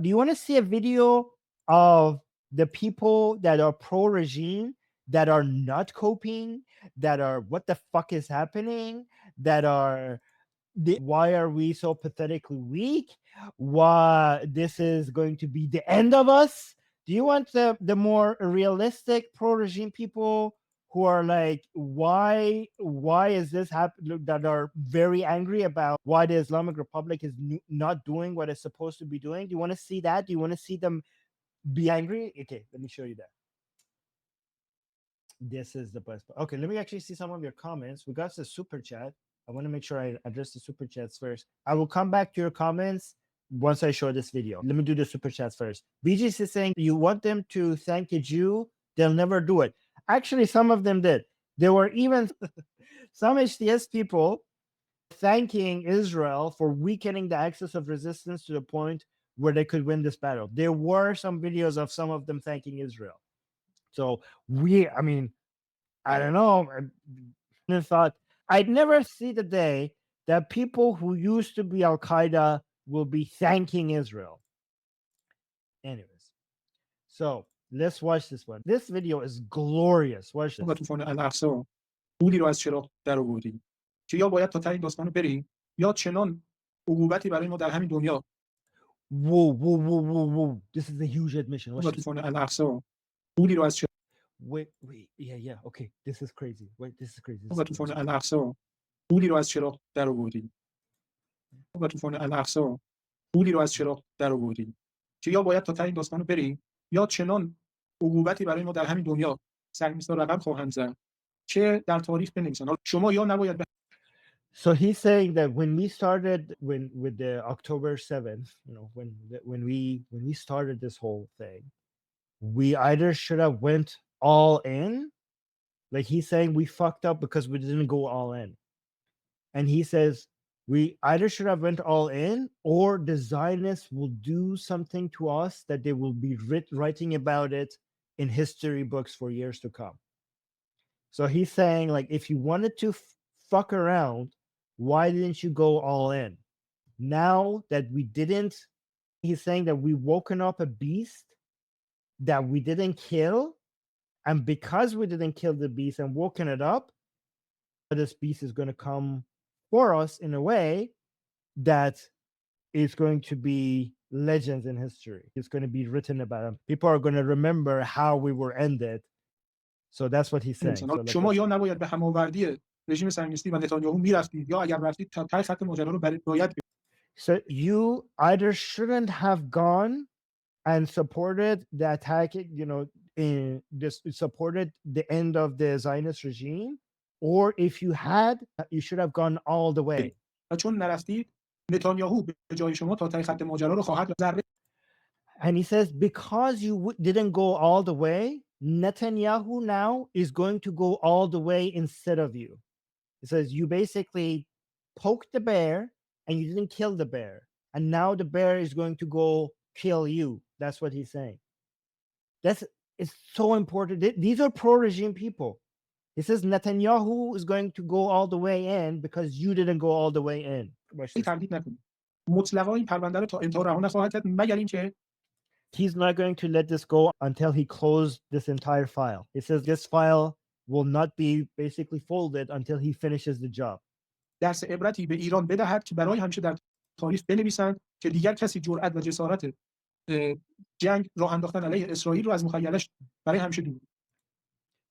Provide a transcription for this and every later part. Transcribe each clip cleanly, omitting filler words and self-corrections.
Do you want to see a video of the people that are pro-regime, that are not coping, that are what the fuck is happening, that are why are we so pathetically weak? Why this is going to be the end of us? Do you want the more realistic pro-regime people who are like, why is this happening, that are very angry about why the Islamic Republic is not doing what it's supposed to be doing? Do you want to see that? Do you want to see them be angry? Okay, let me show you that. This is the best. Okay, let me actually see some of your comments. We got the super chat. I want to make sure I address the super chats first. I will come back to your comments once I show this video. Let me do the super chats first. BGC is saying you want them to thank a Jew, they'll never do it. Actually, some of them did. There were even some HTS people thanking Israel for weakening the axis of resistance to the point where they could win this battle. There were some videos of some of them thanking Israel. So I mean, I don't know. I thought I'd never see the day that people who used to be Al Qaeda will be thanking Israel. Anyways, so let's watch this one. This video is glorious. Watch this. طوفان الاقصی پولی رو از چراغ در آوردی که یا باید تا ته این داستان رو بریم یا چنان عقوبتی برای ما در همین دنیا. Whoa. This is a huge admission. Watch this. طوفان الاقصی پولی رو از چراغ. Wait. Yeah. Okay, this is crazy. Wait, this is crazy. طوفان الاقصی پولی رو از چراغ در آوردی. طوفان الاقصی پولی رو از چراغ در آوردی که یا باید تا ته این داستان رو بریم یا چنان عقوبتی برای ما در همین دنیا سرمیستا رقم خواهند زد که در تاریخ بنویسن. شما یا نباید. So he's saying that when we started with the October 7th, you know, when we started this whole thing, we either should have went all in, like he's saying we fucked up because we didn't go all in. And he says we either should have went all in, or the Zionists will do something to us that they will be writing about it in history books for years to come. So he's saying, like, if you wanted to fuck around, why didn't you go all in? Now that we didn't, he's saying that we woken up a beast that we didn't kill, and because we didn't kill the beast and woken it up, this beast is going to come for us in a way that is going to be legends in history. It's going to be written about them. People are going to remember how we were ended. So that's what he's saying. So شما یا نباید به هماوردی رژیم صهیونیستی و نتانیاهو میرفتید یا اگر رفتید تا ته خط ماجرا رو باید. So you either shouldn't have gone and supported the attack, you know, in this supported the end of the Zionist regime, or if you had, you should have gone all the way. چون نرفتید نتانیاهو به جای شما تا ته خط ماجرا رو خواهد ذره. And he says because you didn't go all the way, Netanyahu now is going to go all the way instead of you. He says you basically poked the bear and you didn't kill the bear, and now the bear is going to go kill you. That's what he's saying. It's so important. These are pro-regime people. He says Netanyahu is going to go all the way in because you didn't go all the way in. مطلقاً این پرونده رو تا انتها رها نخواهد کرد مگر اینکه he's not going to let this go until he closed this entire file. He says this file will not be basically folded until he finishes the job. درس عبرتی به ایران بدهد که برای همیشه در تاریخ بنویسند که دیگر کسی جرأت و جسارت جنگ راه انداختن علیه اسرائیل رو از مخیلش برای همیشه دور.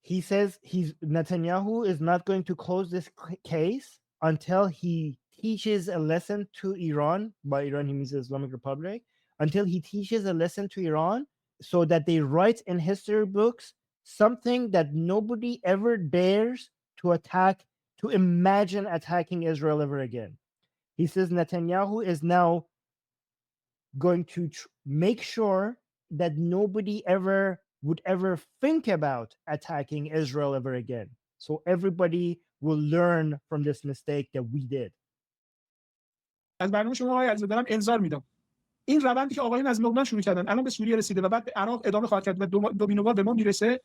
He says Netanyahu is not going to close this case until he teaches a lesson to Iran. By Iran, he means the Islamic Republic. Until he teaches a lesson to Iran so that they write in history books something that nobody ever dares to attack, to imagine attacking Israel ever again. He says Netanyahu is now going to make sure that nobody would ever think about attacking Israel ever again. So everybody will learn from this mistake that we did. از برنامه شما آقای عزیز دارم انذار میدم. این روندی که آقایون از لبنان شروع کردن الان به سوریه رسیده و بعد به عراق ادامه خواهد کرد و دومینووار به ما میرسه.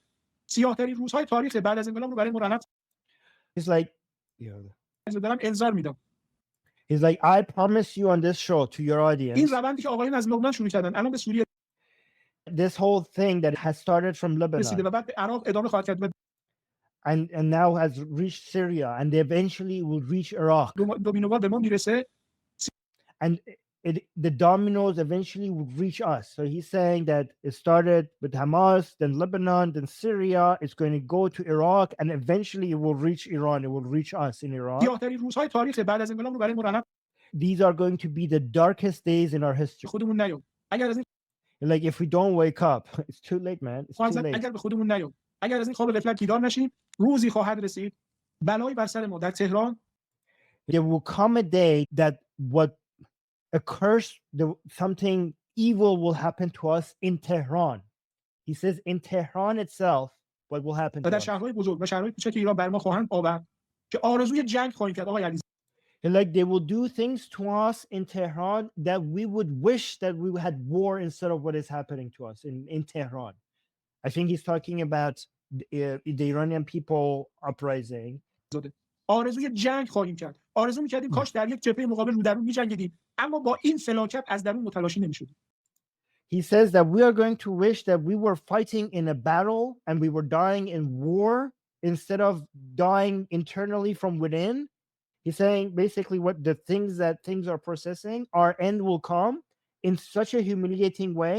سیاه‌ترین روزهای تاریخ بعد از انقلاب رو برای مرنت. It's like دارم انذار میدم. He's like, I promise you on this show to your audience, این روندی که آقایون از لبنان شروع کردن الان به سوریه this whole thing that has started from رسیده Lebanon و بعد به عراق ادامه خواهد کرد و and now has reached Syria and eventually will reach Iraq. دومینووار به ما میرسه And the dominoes eventually would reach us. So he's saying that it started with Hamas, then Lebanon, then Syria. It's going to go to Iraq, and eventually it will reach Iran. It will reach us in Iraq. گیاه‌ترین روزهای تاریخ بعد از انقلاب رو برای ما رقم These are going to be the darkest days in our history. خودمون نیام اگر از این Like if we don't wake up, it's too late, man. It's too late. اگر به خودمون نیام اگر از این خواب غفلت بیدار نشیم روزی خواهد رسید بلایی بر سر ما در تهران There will come a day that what a curse, something evil will happen to us in Tehran. He says in Tehran itself, what will happen و to در us. شهرهای بزرگ و شهرهای کوچک ایران بر ما خواهند آورد که آرزوی جنگ خواهیم کرد آقای علی And like they will do things to us in Tehran that we would wish that we had war instead of what is happening to us in Tehran. I think he's talking about the Iranian people uprising. آرزوی جنگ خواهیم کرد آرزو می‌کردیم کاش در یک جبهه مقابل رو درون می‌جنگیدیم اما با این فلاکت از درون متلاشی نمی‌شدیم. He says that we are going to wish that we were fighting in a battle and we were dying in war instead of dying internally from within. He's saying basically what the things that things are processing, our end will come in such a humiliating way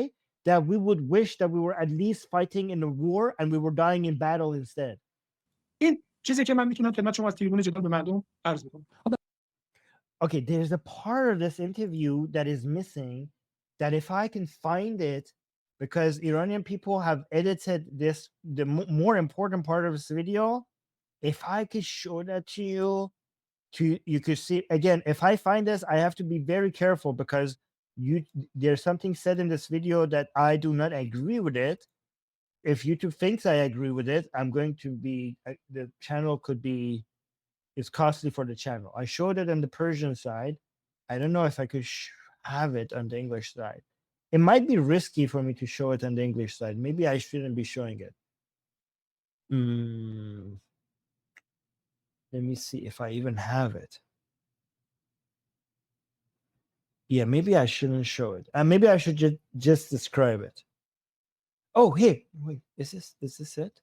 that we would wish that we were at least fighting in a war and we were dying in battle instead. این چیزی که من میتونم خدمت شما از تریبون جدال به مردم عرض بکنم. Okay, there's a part of this interview that is missing that if I can find it, because Iranian people have edited this, the more important part of this video, if I could show that to you could see again. If I find this, I have to be very careful because there's something said in this video that I do not agree with it. If YouTube thinks I agree with it, I'm going to be the channel could be is costly for the channel. I showed it on the Persian side. I don't know if I could have it on the English side. It might be risky for me to show it on the English side. Maybe I shouldn't be showing it. Let me see if I even have it. Yeah, maybe I shouldn't show it. Maybe I should just describe it. Oh, here. Wait, is this it?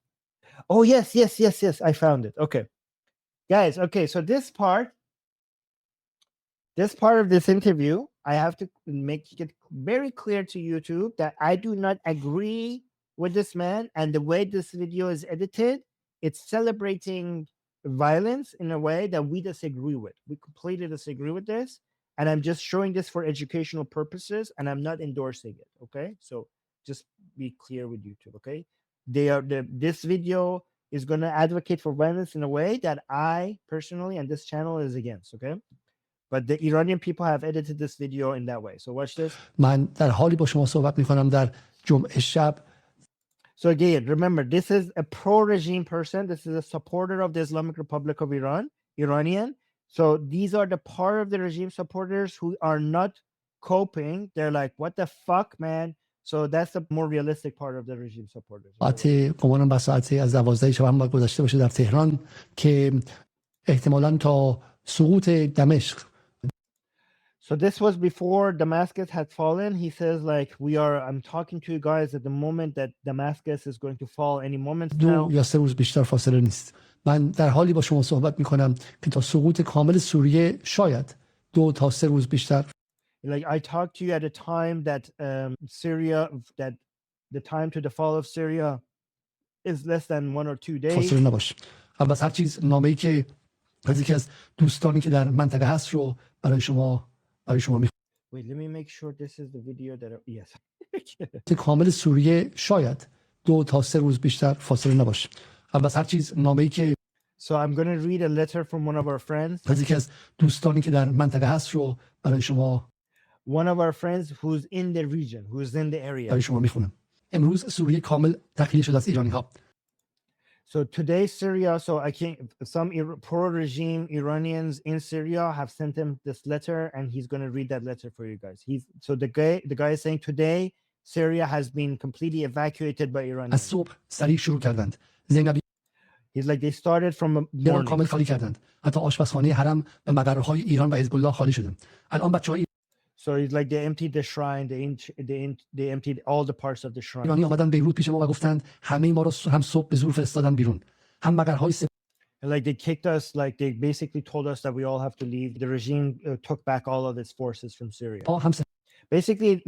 Oh, yes. I found it. Okay. Guys, okay, so this part of this interview, I have to make it very clear to YouTube that I do not agree with this man, and the way this video is edited, it's celebrating violence in a way that we disagree with. We completely disagree with this, and I'm just showing this for educational purposes, and I'm not endorsing it, okay? So just be clear with YouTube, okay? This video is going to advocate for violence in a way that I personally and this channel is against, okay? But the Iranian people have edited this video in that way. So watch this. من در حالی با شما صحبت می‌کنم در جمعه شب. So again, remember, this is a pro-regime person. This is a supporter of the Islamic Republic of Iran, Iranian. So these are the part of the regime supporters who are not coping. They're like, what the fuck, man? So that's the more realistic part of the regime supporters. گمانم با ساعتی از 12 شب هم گذشته باشه در تهران که احتمالاً تا سقوط دمشق. So this was before Damascus had fallen. He says like I'm talking to you guys at the moment that Damascus is going to fall any moment now. 2 یا 3 روز بیشتر فاصله نیست. من در حالی با شما صحبت می‌کنم که تا سقوط کامل سوریه شاید 2 تا 3 روز بیشتر. Like I talked to you at a time that Syria, that the time to the fall of Syria is less than 1 or 2 days. فاصله نباشه. قبل از هر چیز نامه‌ای که از یکی از دوستانی که در منطقه هست رو برای شما می‌خونم. Wait, let me make sure this is the video that yes. کامل سوریه شاید 2 تا 3 روز بیشتر فاصله نباشه. قبل از هر چیز نامه‌ای که So I'm going to read a letter from one of our friends. از یکی از دوستانی که در منطقه هست رو برای شما one of our friends who's in the region, who's in the area. برای شما می‌خونم. امروز سوریه کامل تخلیه شده از ایرانی‌ها. So today Syria, so I can't, some pro-regime Iranians in Syria have sent him this letter and he's going to read that letter for you guys. The guy is saying today Syria has been completely evacuated by Iranians. از صبح سریع شروع کردند. زینبی He's like, they started from ایران morning. کامل خالی کردند. حتی آشپزخانه حرم و مقرهای ایران و حزب الله خالی شده. الان بچه‌های So he's like, they emptied the shrine, they emptied all the parts of the shrine. ایرانی آمدن بیروت پیش ما و گفتند همه ما رو هم صبح به زور فرستادن بیرون. هم مقرهای And like they kicked us, like they basically told us that we all have to leave. The regime took back all of its forces from Syria. سپاه هم Basically,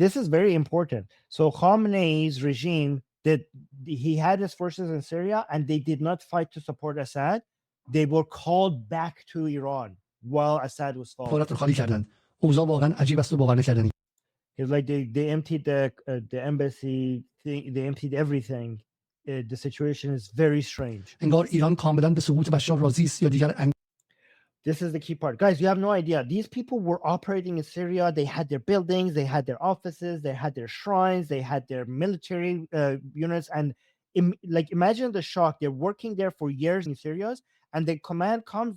this is very important. So Khamenei's regime he had his forces in Syria and they did not fight to support Assad. They were called back to Iran while Assad was falling. سفارت رو خالی کردند. اوضاع واقعا عجیب است و باور نکردنی. It's like they emptied the embassy, they emptied everything. The situation is very strange. انگار ایران کاملا به سقوط بشار راضی است یا دیگر This is the key part. Guys, you have no idea. These people were operating in Syria. They had their buildings, they had their offices, they had their shrines, they had their military units. And like, imagine the shock. They're working there for years in Syria, and the command comes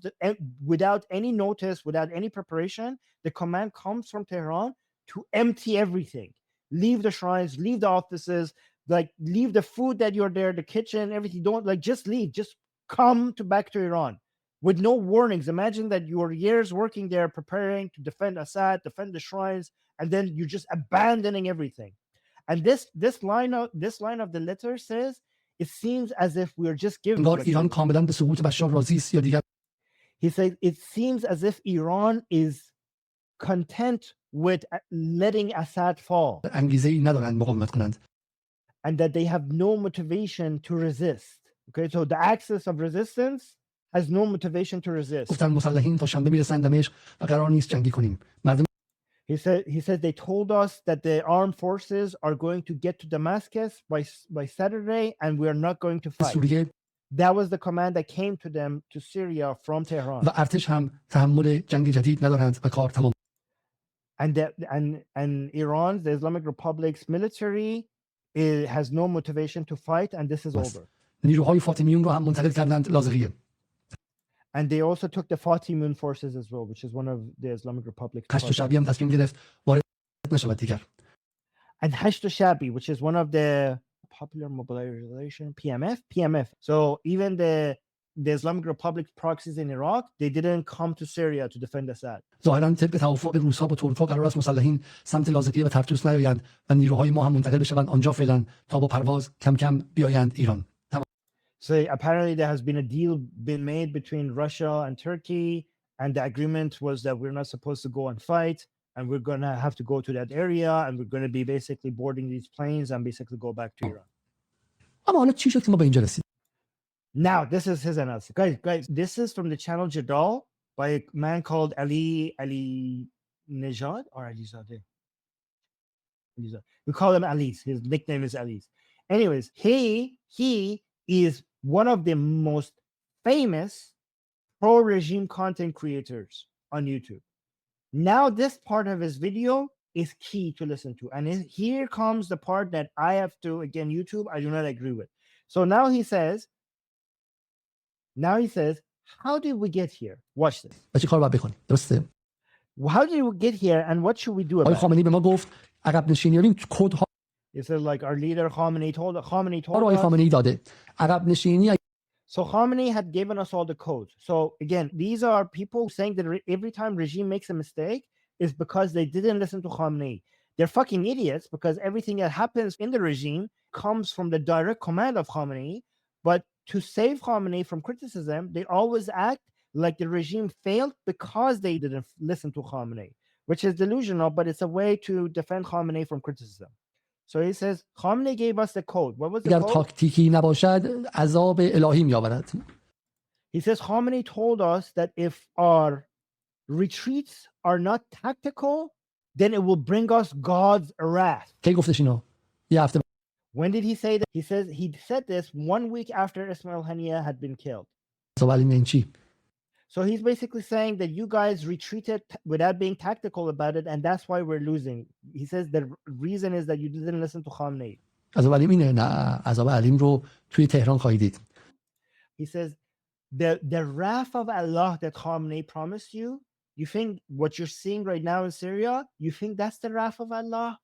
without any notice, without any preparation. The command comes from Tehran to empty everything. Leave the shrines, leave the offices, like leave the food that you're there, the kitchen, everything. Don't like just leave. Just come back to Iran. With no warnings. Imagine that you were years working there, preparing to defend Assad, defend the shrines, and then you're just abandoning everything. And this line of the letter says, it seems as if we're just giving. انگار ایران کاملا به سقوط بشار راضی است یا دیگر. He says it seems as if Iran is content with letting Assad fall. انگیزه‌ای ندارند مقاومت کنند. And that they have no motivation to resist. Okay, so the axis of resistance has no motivation to resist. گفتن مسلحین تا شنبه میرسند دمشق و قرار نیست جنگی کنیم. مردم He said they told us that the armed forces are going to get to Damascus by Saturday and we are not going to fight. سوریه That was the command that came to them to Syria from Tehran. و ارتش هم تحمل جنگ جدید ندارند و کار تمام. And Iran, the Islamic Republic's military, has no motivation to fight and this is over. نیروهای فاطمیون رو هم منتقل کردند لاذقیه. And they also took the Fatimun forces as well, which is one of the Islamic Republic's. هشت شعبی هم تصمیم گرفت وارد نشود دیگر. And Hashd Shabi, which is one of the popular mobilization, PMF. So even the Islamic Republic proxies in Iraq, they didn't come to Syria to defend Assad. ظاهراً طبق توافق روس‌ها با ترک‌ها قرار است مسلحین سمت لاذقیه و طرطوس نیایند و نیروهای ما هم منتقل بشوند آنجا فعلا تا با پرواز کم کم بیایند ایران. So apparently there has been a deal been made between Russia and Turkey, and the agreement was that we're not supposed to go and fight, and we're going to have to go to that area, and we're going to be basically boarding these planes and basically go back to Iran. اما حالا چی شد که ما به اینجا رسیدیم؟ Now, this is his analysis. Guys, this is from the channel Jadal by a man called Ali Nejad or Alizadeh. We call him Ali's. His nickname is Ali's. Anyways, he is one of the most famous pro-regime content creators on YouTube. Now, this part of his video is key to listen to. And here comes the part that I have to, again, YouTube, I do not agree with. So now he says, how did we get here? Watch this. و چی کار باید بکنیم؟ درسته؟ How did we get here and what should we do آقای about it? خامنه‌ای به ما گفت عقب نشینی یعنی کدها He said, like, our leader Khamenei told رو آقای us. خامنه‌ای داده. عقب نشینی So Khamenei had given us all the codes. So again, these are people saying that every time regime makes a mistake is because they didn't listen to Khamenei. They're fucking idiots because everything that happens in the regime comes from the direct command of Khamenei. But to save Khamenei from criticism, they always act like the regime failed because they didn't listen to Khamenei, which is delusional, but it's a way to defend Khamenei from criticism. So he says, Khamenei gave us the code. What was the اگر code? تاکتیکی نباشد عذاب الهی میآورد. He says, Khamenei told us that if our retreats are not tactical, then it will bring us God's wrath. کی گفتش اینو؟ یه هفته When did he say that? He says he said this 1 week after Ismail Haniyeh had been killed. بعد این چی؟ So he's basically saying that you guys retreated without being tactical about it, and that's why we're losing. He says the reason is that you didn't listen to Khamenei. عذاب علیم اینه نه عذاب علیم رو توی تهران خواهید دید. He says the wrath of Allah that Khamenei promised you, you think what you're seeing right now in Syria, you think that's the wrath of Allah?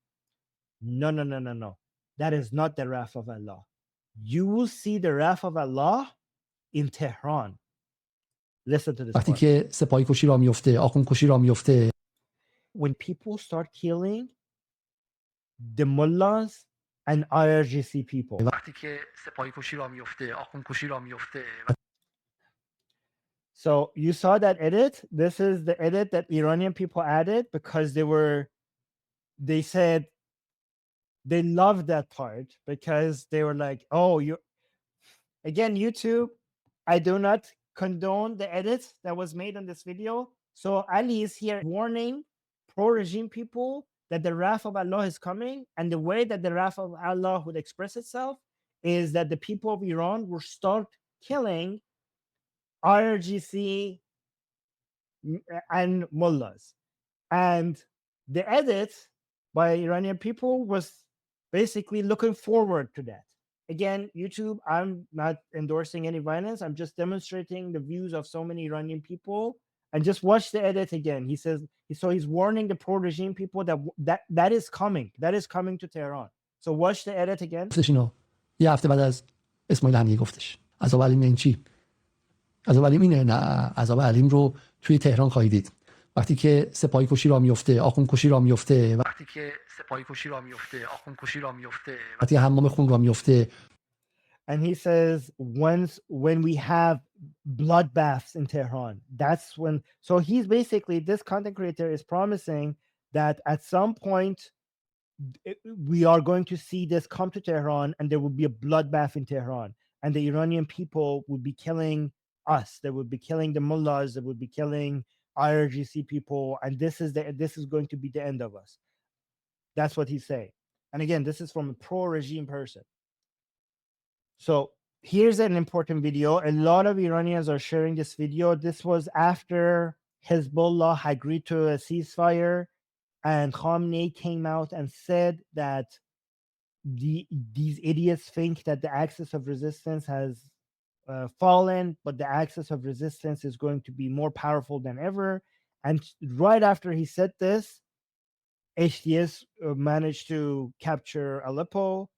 No. That is not the wrath of Allah. You will see the wrath of Allah in Tehran. Listen to this وقتی part. که سپاهی کشی را میفته، آخوند کشی را میفته، When people start killing the mullahs and IRGC people. وقتی که سپاهی کشی را میفته، آخوند کشی را میفته. So you saw that edit. This is the edit that Iranian people added because they said they loved that part because they were like, oh, you again, YouTube, I do not condone the edits that was made on this video. So Ali is here warning pro-regime people that the wrath of Allah is coming, and the way that the wrath of Allah would express itself is that the people of Iran will start killing IRGC and mullahs. And the edit by Iranian people was basically looking forward to that. Again, YouTube, I'm not endorsing any violence. I'm just demonstrating the views of so many Iranian people. And just watch the edit again. He says, so he's warning the pro-regime people that is coming. That is coming to Tehran. So watch the edit again. گفتش اینو یه هفته بعد از اسماعیل حنیه گفتش. عذاب علیم این چی؟ عذاب علیم اینه؟ نه، عذاب علیم رو توی تهران خواهید دید. وقتی که سپاهی کشی را میفته، آخوند کشی را میفته، وقتی که سپاهی کشی را میفته، آخوند کشی را میفته، وقتی حمام خون را میفته. And he says, when we have bloodbaths in Tehran, that's when. So he's basically, this content creator is promising that at some point we are going to see this come to Tehran, and there will be a bloodbath in Tehran, and the Iranian people would be killing us. They would be killing the mullahs. They would be killing IRGC people, and this is going to be the end of us. That's what he's saying. And again, this is from a pro-regime person. So here's an important video. A lot of Iranians are sharing this video. This was after Hezbollah had agreed to a ceasefire, and Khamenei came out and said that these idiots think that the axis of resistance has fallen, but the axis of resistance is going to be more powerful than ever. And right after he said this, HTS managed to capture Aleppo,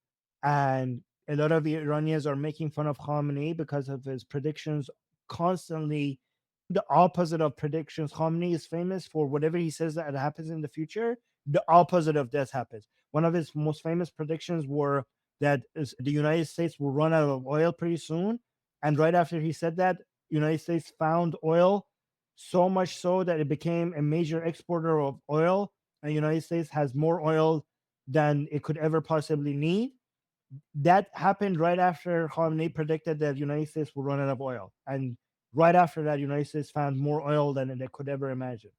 and a lot of Iranians are making fun of Khamenei because of his predictions, constantly the opposite of predictions. Khamenei is famous for whatever he says that happens in the future, the opposite of this happens. One of his most famous predictions were that the United States will run out of oil pretty soon. And right after he said that, United States found oil, so much so that it became a major exporter of oil. And the United States has more oil than it could ever possibly need. That happened right after Khamenei predicted that the United States will run out of oil. And right after that, the United States found more oil than they could ever imagine.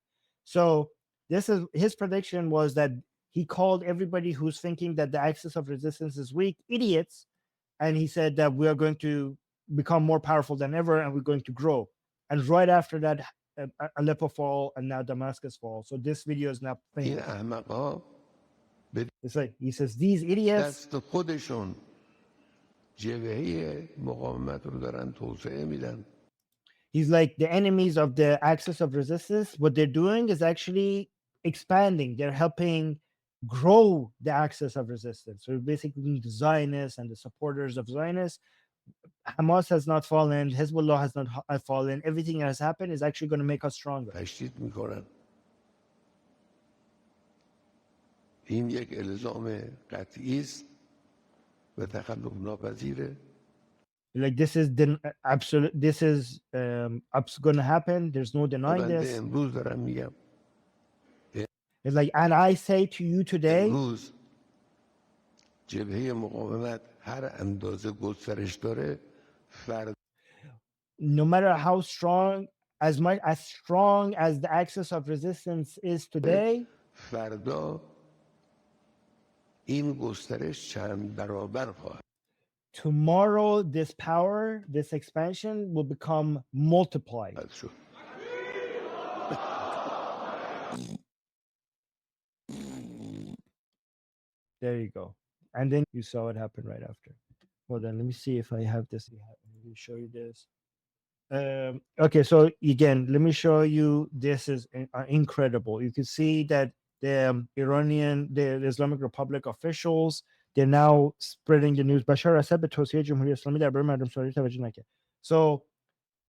So this is his prediction, was that he called everybody who's thinking that the axis of resistance is weak idiots. And he said that we are going to become more powerful than ever, and we're going to grow. And right after that, Aleppo fall, and now Damascus fall. So this video is now famous. It's like he says, these idiots. He's like, the enemies of the axis of resistance, what they're doing is actually expanding. They're helping grow the axis of resistance. So basically the Zionists and the supporters of Zionists. Hamas has not fallen, Hezbollah has not fallen. Everything that has happened is actually going to make us stronger. این یک الزام قطعی است و تخلف ناپذیره. Like this is the absolute. This is going to happen. There's no denying this. امروز دارم میگم. It's like, and I say to you today. امروز جبهه مقاومت هر اندازه گسترش داره. No matter how strong, as strong as the axis of resistance is today. فردا این گسترش چند برابر خواهد. Tomorrow, this power, this expansion will become multiplied. There you go. And then you saw what happened right after. Well, then let me see if I have this. Let me show you this. Okay, so again, let me show you. This is incredible. You can see that the Islamic Republic officials, they're now spreading the news. Bashar Assad به توصیه جمهوری اسلامی درباره مردم سوری توجه نکرد. So